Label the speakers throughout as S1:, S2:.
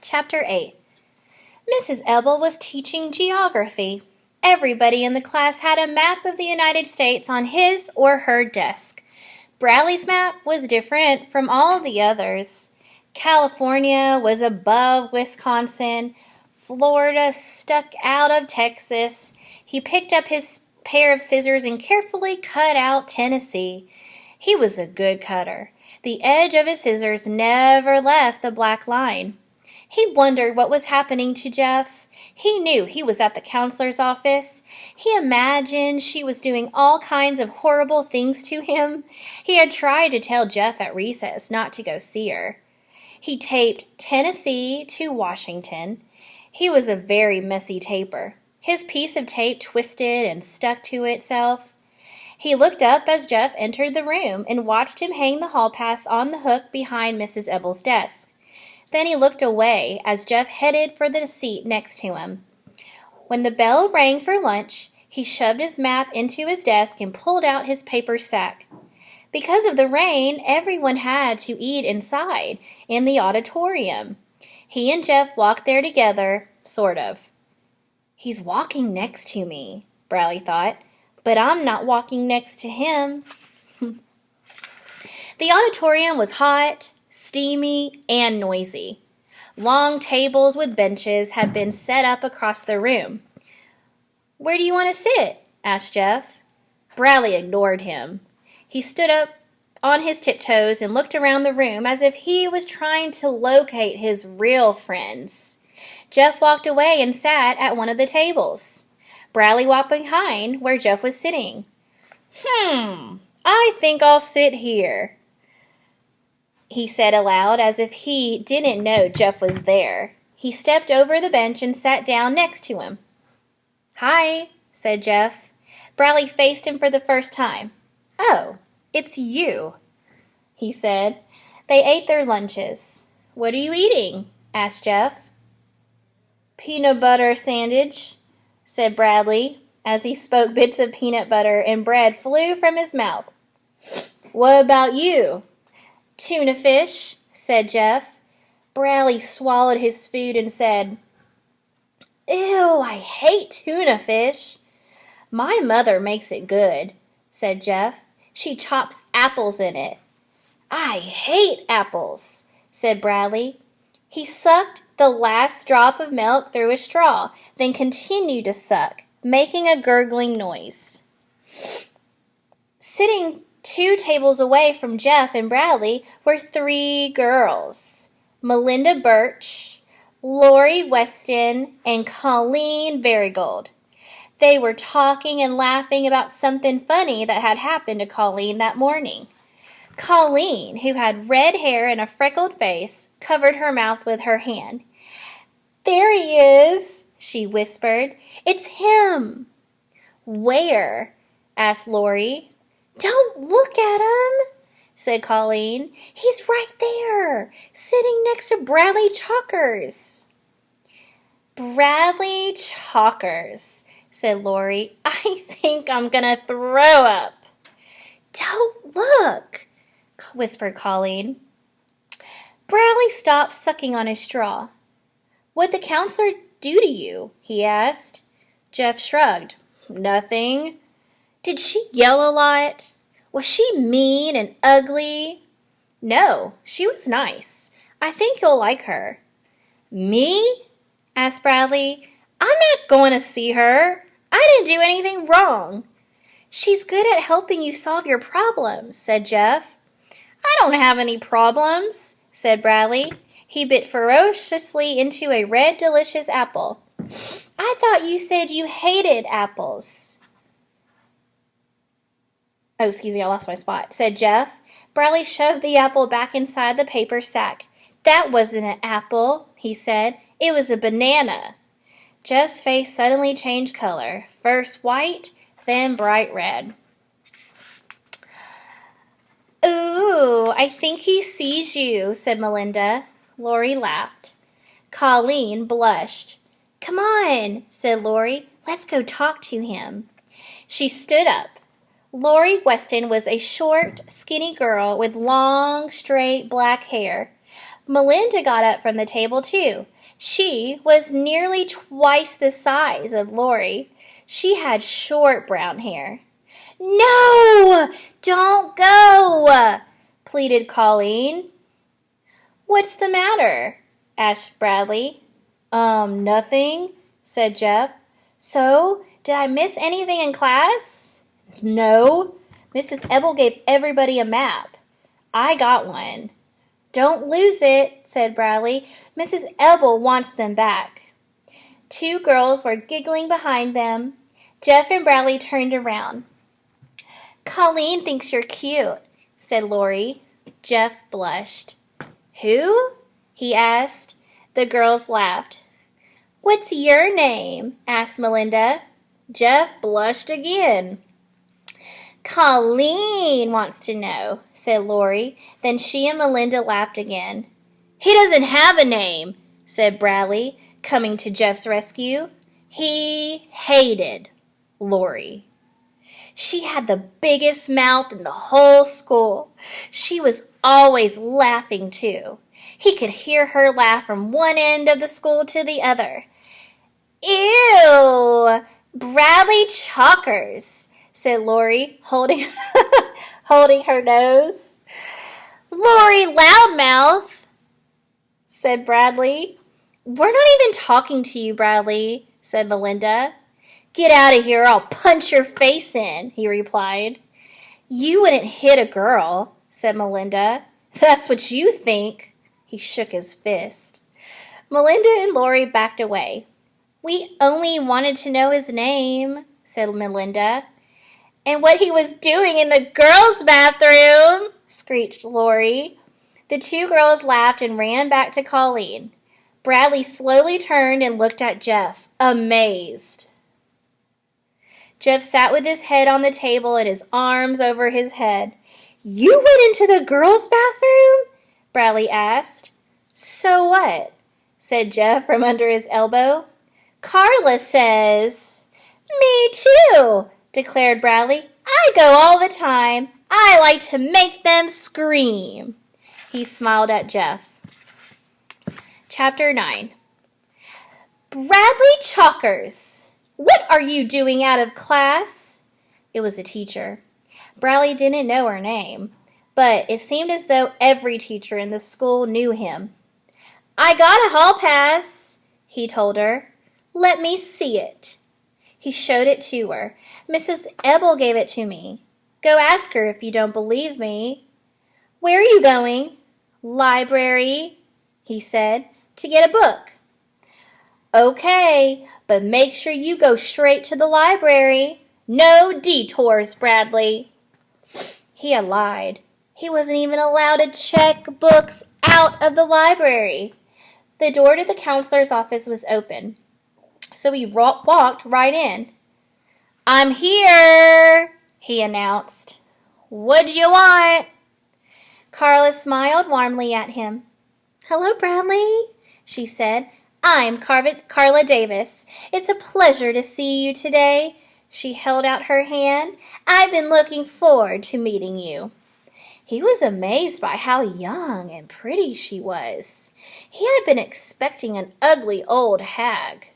S1: Chapter 8. Mrs. Ebel was teaching geography. Everybody in the class had a map of the United States on his or her desk. Bradley's map was different from all the others. California was above Wisconsin. Florida stuck out of Texas. He picked up his pair of scissors and carefully cut out Tennessee. He was a good cutter. The edge of his scissors never left the black line. He wondered what was happening to Jeff. He knew he was at the counselor's office. He imagined she was doing all kinds of horrible things to him. He had tried to tell Jeff at recess not to go see her. He taped Tennessee to Washington. He was a very messy taper. His piece of tape twisted and stuck to itself. He looked up as Jeff entered the room and watched him hang the hall pass on the hook behind Mrs. Ebel's desk. Then he looked away as Jeff headed for the seat next to him. When the bell rang for lunch, he shoved his map into his desk and pulled out his paper sack. Because of the rain, everyone had to eat inside, in the auditorium. He and Jeff walked there together, sort of. He's walking next to me, Bradley thought, but I'm not walking next to him. The auditorium was hot, steamy, and noisy. Long tables with benches had been set up across the room. "Where do you want to sit?" asked Jeff. Bradley ignored him. He stood up on his tiptoes and looked around the room as if he was trying to locate his real friends. Jeff walked away and sat at one of the tables. Bradley walked behind where Jeff was sitting. I think I'll sit here," he said aloud as if he didn't know Jeff was there. He stepped over the bench and sat down next to him. "Hi," said Jeff. Bradley faced him for the first time. "Oh, it's you," he said. They ate their lunches. "What are you eating?" asked Jeff. "Peanut butter sandwich," said Bradley. As he spoke, bits of peanut butter and bread flew from his mouth. "What about you?" "Tuna fish," said Jeff. Bradley swallowed his food and said, "Ew, I hate tuna fish." "My mother makes it good," said Jeff. "She chops apples in it." "I hate apples," said Bradley. He sucked the last drop of milk through a straw, then continued to suck, making a gurgling noise. Sitting 2 tables away from Jeff and Bradley were 3 girls: Melinda Birch, Lori Weston, and Colleen Varigold. They were talking and laughing about something funny that had happened to Colleen that morning. Colleen, who had red hair and a freckled face, covered her mouth with her hand. "There he is," she whispered. "It's him." "Where?" asked Lori. "Don't look at him," said Colleen. "He's right there, sitting next to Bradley Chalkers." "Bradley Chalkers," said Lori. "I think I'm gonna throw up." "Don't look," whispered Colleen. Bradley stopped sucking on his straw. "What'd the counselor do to you?" he asked. Jeff shrugged. "Nothing." "Did she yell a lot? Was she mean and ugly?" "No, she was nice. I think you'll like her." "Me?" asked Bradley. "I'm not going to see her. I didn't do anything wrong." "She's good at helping you solve your problems," said Jeff. "I don't have any problems," said Bradley. He bit ferociously into a red, delicious apple. "I thought you said you hated apples." "Oh, excuse me, I lost my spot," said Jeff. Bradley shoved the apple back inside the paper sack. "That wasn't an apple," he said. "It was a banana." Jeff's face suddenly changed color, first white, then bright red. "Ooh, I think he sees you," said Melinda. Lori laughed. Colleen blushed. "Come on," said Lori. "Let's go talk to him." She stood up. Lori Weston was a short, skinny girl with long, straight black hair. Melinda got up from the table, too. She was nearly twice the size of Lori. She had short brown hair. "No! Don't go!" pleaded Colleen. "What's the matter?" asked Bradley. Nothing," said Jeff. "So, did I miss anything in class?" "No. Mrs. Ebel gave everybody a map. I got one." "Don't lose it," said Bradley. "Mrs. Ebel wants them back." Two girls were giggling behind them. Jeff and Bradley turned around. "Colleen thinks you're cute," said Lori. Jeff blushed. "Who?" he asked. The girls laughed. "What's your name?" asked Melinda. Jeff blushed again. "Colleen wants to know," said Lori. Then she and Melinda laughed again. "He doesn't have a name," said Bradley, coming to Jeff's rescue. He hated Lori. She had the biggest mouth in the whole school. She was always laughing, too. He could hear her laugh from one end of the school to the other. "Ew! Bradley Chalkers," said Lori, holding her nose. "Lori Loudmouth," said Bradley. "We're not even talking to you, Bradley," said Melinda. "Get out of here, or I'll punch your face in," he replied. "You wouldn't hit a girl," said Melinda. "That's what you think." He shook his fist. Melinda and Lori backed away. "We only wanted to know his name," said Melinda. "And what he was doing in the girls' bathroom," screeched Lori. The two girls laughed and ran back to Colleen. Bradley slowly turned and looked at Jeff, amazed. Jeff sat with his head on the table and his arms over his head. "You went into the girls' bathroom?" Bradley asked. "So what?" said Jeff from under his elbow. "Carla says." "Me too," declared Bradley. "I go all the time. I like to make them scream." He smiled at Jeff. Chapter 9. "Bradley Chalkers, what are you doing out of class?" It was a teacher. Bradley didn't know her name, but it seemed as though every teacher in the school knew him. "I got a hall pass," he told her. "Let me see it." He showed it to her. "Mrs. Ebel gave it to me. Go ask her if you don't believe me." "Where are you going?" "Library," he said, "to get a book." "Okay, but make sure you go straight to the library. No detours, Bradley." He had lied. He wasn't even allowed to check books out of the library. The door to the counselor's office was open, so he walked right in. "I'm here," he announced. "What do you want?" Carla smiled warmly at him. "Hello, Bradley," she said. "I'm Carla Davis. It's a pleasure to see you today." She held out her hand. "I've been looking forward to meeting you." He was amazed by how young and pretty she was. He had been expecting an ugly old hag.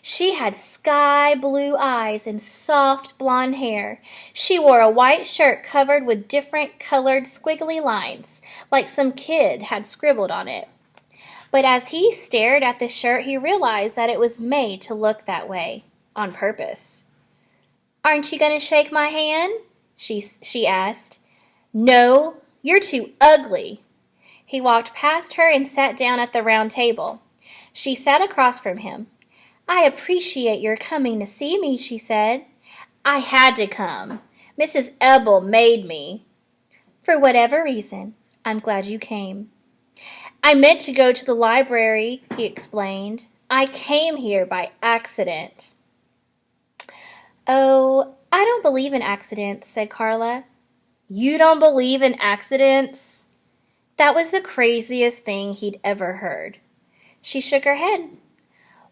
S1: She had sky blue eyes and soft blonde hair. She wore a white shirt covered with different colored squiggly lines, like some kid had scribbled on it. But as he stared at the shirt, he realized that it was made to look that way, on purpose. "Aren't you going to shake my hand?" she asked. "No, you're too ugly." He walked past her and sat down at the round table. She sat across from him. "I appreciate your coming to see me," she said. "I had to come. Mrs. Ebel made me." "For whatever reason, I'm glad you came." "I meant to go to the library," he explained. "I came here by accident." "Oh, I don't believe in accidents," said Carla. "You don't believe in accidents?" That was the craziest thing he'd ever heard. She shook her head.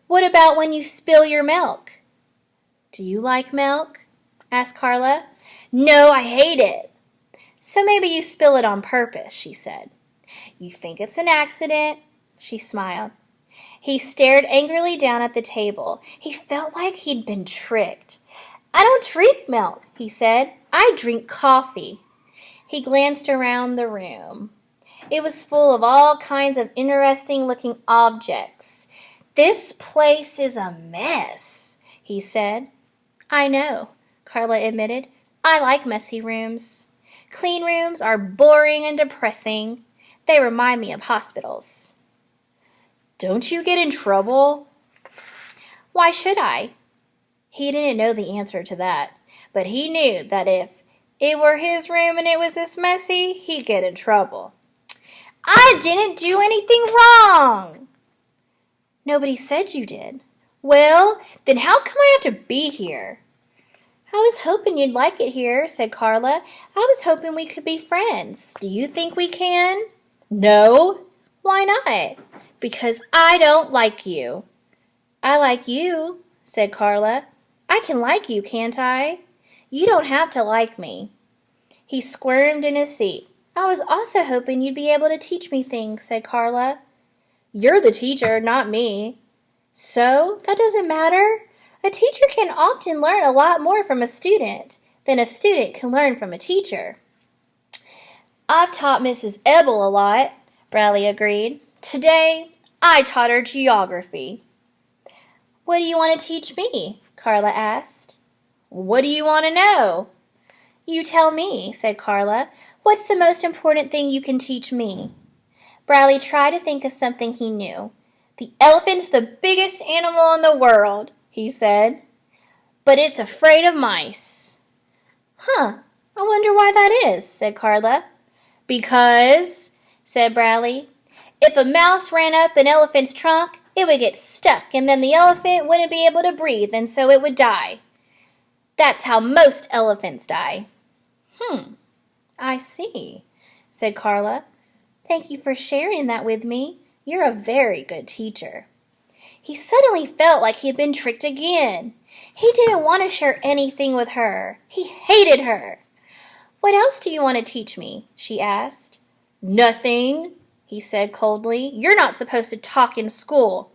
S1: "What about when you spill your milk?" "Do you like milk?" asked Carla. "No, I hate it." "So maybe you spill it on purpose," she said. You think it's an accident? She smiled. He stared angrily down at the table. He felt like he'd been tricked. I don't drink milk, he said. I drink coffee. He glanced around the room. It was full of all kinds of interesting-looking objects. This place is a mess, he said. I know, Carla admitted. I like messy rooms. Clean rooms are boring and depressing. They remind me of hospitals. Don't you get in trouble? Why should I? He didn't know the answer to that, but he knew that if it were his room and it was this messy, he'd get in trouble. I didn't do anything wrong. Nobody said you did. Well, then how come I have to be here? I was hoping you'd like it here, said Carla. I was hoping we could be friends. Do you think we can? No. Why not? Because I don't like you. I like you, said Carla. I can like you, can't I? You don't have to like me. He squirmed in his seat. I was also hoping you'd be able to teach me things, said Carla. You're the teacher, not me. So, that doesn't matter. A teacher can often learn a lot more from a student than a student can learn from a teacher. I've taught Mrs. Ebel a lot, Bradley agreed. Today, I taught her geography. What do you want to teach me? Carla asked. What do you want to know? You tell me, said Carla. What's the most important thing you can teach me? Bradley tried to think of something he knew. The elephant's the biggest animal in the world, he said. But it's afraid of mice. Huh, I wonder why that is, said Carla. Because, said Bradley, if a mouse ran up an elephant's trunk, it would get stuck, and then the elephant wouldn't be able to breathe, and so it would die. That's how most elephants die. I see, said Carla. Thank you for sharing that with me. You're a very good teacher. He suddenly felt like he had been tricked again. He didn't want to share anything with her. He hated her. What else do you want to teach me? She asked. Nothing, he said coldly. You're not supposed to talk in school.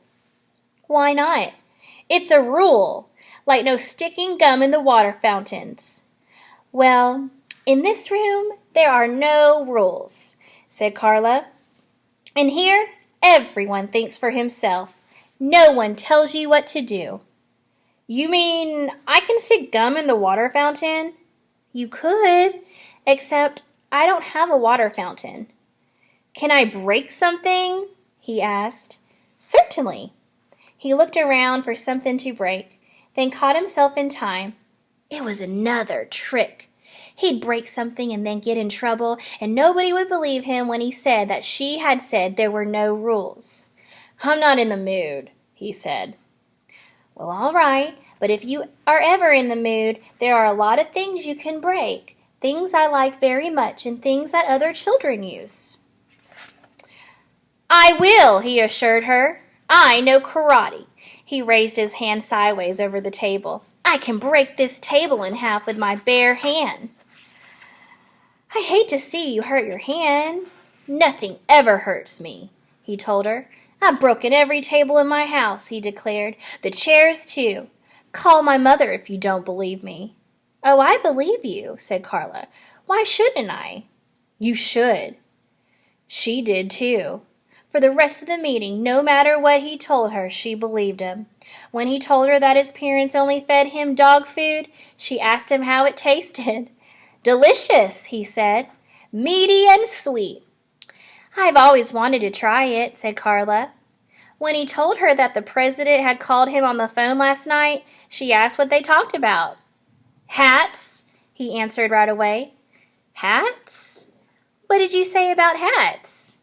S1: Why not? It's a rule, like no sticking gum in the water fountains. Well, in this room, there are no rules, said Carla. And here, everyone thinks for himself. No one tells you what to do. You mean I can stick gum in the water fountain? You could, except I don't have a water fountain. Can I break something? He asked. Certainly. He looked around for something to break, then caught himself in time. It was another trick. He'd break something and then get in trouble, and nobody would believe him when he said that she had said there were no rules. I'm not in the mood, he said. Well, all right, but if you are ever in the mood, there are a lot of things you can break, things I like very much and things that other children use. I will, he assured her. I know karate. He raised his hand sideways over the table. I can break this table in half with my bare hand. I hate to see you hurt your hand. Nothing ever hurts me, he told her. I've broken every table in my house, he declared. The chairs, too. Call my mother if you don't believe me. Oh, I believe you, said Carla. Why shouldn't I? You should. She did, too. For the rest of the meeting, no matter what he told her, she believed him. When he told her that his parents only fed him dog food, she asked him how it tasted. Delicious, he said. Meaty and sweet. I've always wanted to try it, said Carla. When he told her that the president had called him on the phone last night, she asked what they talked about. Hats, he answered right away. Hats? What did you say about hats?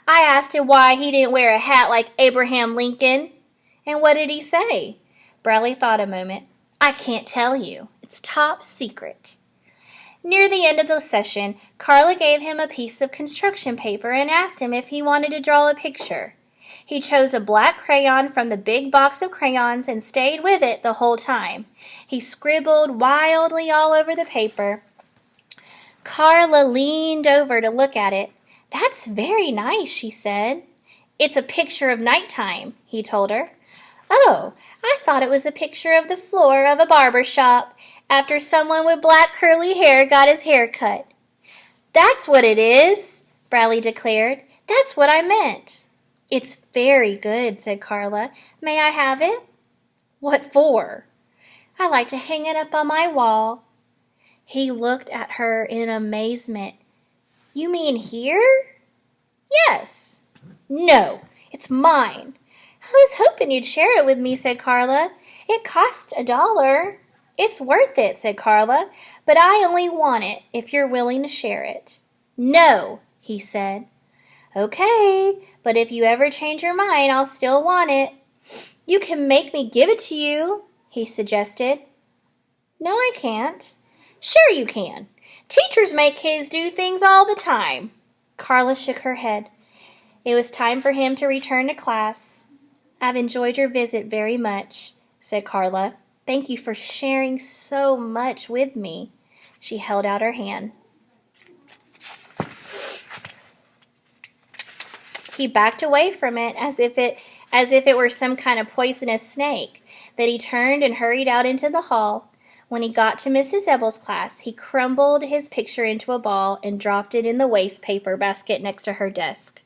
S1: I asked him why he didn't wear a hat like Abraham Lincoln. And what did he say? Bradley thought a moment. I can't tell you. It's top secret. Near the end of the session, Carla gave him a piece of construction paper and asked him if he wanted to draw a picture. He chose a black crayon from the big box of crayons and stayed with it the whole time. He scribbled wildly all over the paper. Carla leaned over to look at it. That's very nice, she said. It's a picture of nighttime, he told her. Oh, I thought it was a picture of the floor of a barber shop after someone with black curly hair got his hair cut. That's what it is, Bradley declared. That's what I meant. It's very good, said Carla. May I have it? What for? I like to hang it up on my wall. He looked at her in amazement. You mean here? Yes. No, it's mine. I was hoping you'd share it with me, said Carla. It cost $1. It's worth it, said Carla, but I only want it if you're willing to share it. No, he said. Okay, but if you ever change your mind, I'll still want it. You can make me give it to you, he suggested. No, I can't. Sure you can. Teachers make kids do things all the time. Carla shook her head. It was time for him to return to class. I've enjoyed your visit very much, said Carla. Thank you for sharing so much with me. She held out her hand. He backed away from it as if it were some kind of poisonous snake. Then he turned and hurried out into the hall. When he got to Mrs. Ebel's class, he crumbled his picture into a ball and dropped it in the waste paper basket next to her desk.